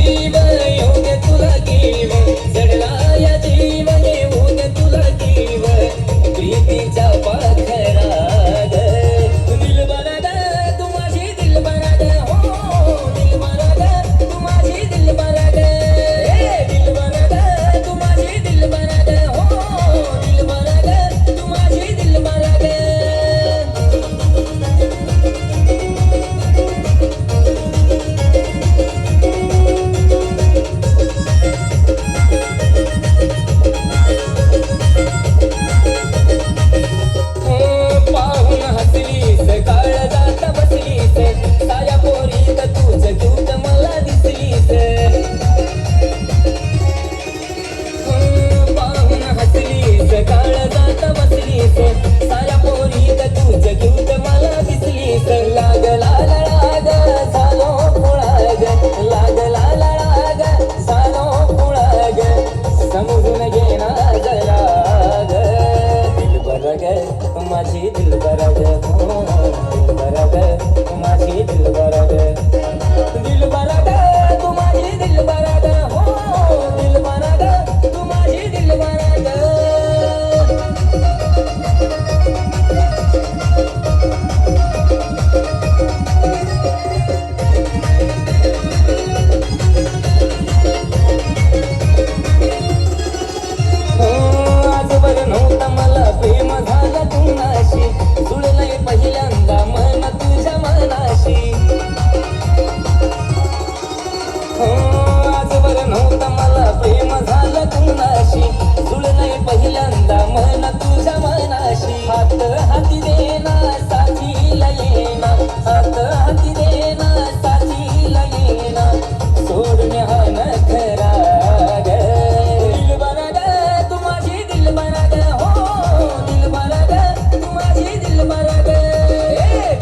जीव येऊ दे तुला जीव जडला या जीव येऊ दे तुला जीव प्रीतीचा पाखरा ग दिलबरा ग तू माझी दिलबरा ग हो दिलबरा ग तू माझी दिलबरा ग दिलबरा ग तू माझी दिलबरा ग हो दिलबरा ग तू माझी दिलबरा ग पाहून हसलीस काळजात बसलीस साया पोरीत तूच दूत मला दिसलीस पाहून हसलीस काळजात बसलीस साया पोरीत तूच दूत मला दिसलीस लागला लळाग झालो पुळाग लागला लळाग झालो पुळाग समजून घेना जरा ग दिलबरा ग माझी दिलबरा ग हो दिलबरा ग माझी दिलबरा ग दिलबरा ग तू माझी दिलबरा ग हो दिलबरा ग तू माझी दिलबरा ग आजवर नव्हता मला प्रेम झाला कुणाशी जुळलंय पहिल्यांदा मन तुझ्या मनाशी आजवर नव्हता मला प्रेम झाला कुणाशी जुळलंय पहिल्यांदा मन तुझ्या मनाशी हात हाती देना साथीला येना हात हाती देना साथीला येना सोडून हा नखरा ग दिलबरा ग तू माझी दिलबरा ग हो दिलबरा ग तू माझी दिलबरा ग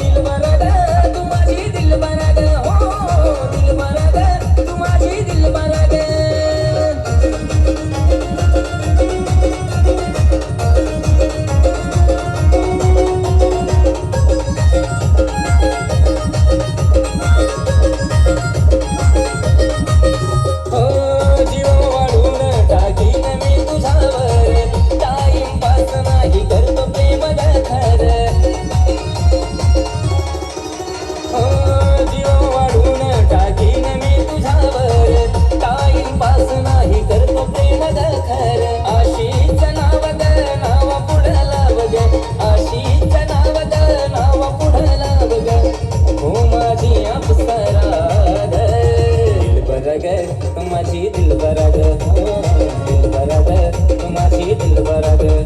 दिलबरा ग तू माझी दिलबरा ग हो दिलबरा ग तू माझी दिलबरा ग जीव वाढून टाकीन मी तुझ्यावर टाइमपास नाही करतो प्रेम ग खरं जीव वाढून टाकीन मी तुझ्यावर टाइमपास नाही करतो प्रेम ग खरं आशीच नाव ग नाव पुढं लाव ग आशीच नाव ग नाव पुढं लाव ग हो माझी अप्सरा ग दिलबरा ग तू माझी दिलबरा ग हो दिलबरा ग तू माझी दिलबरा ग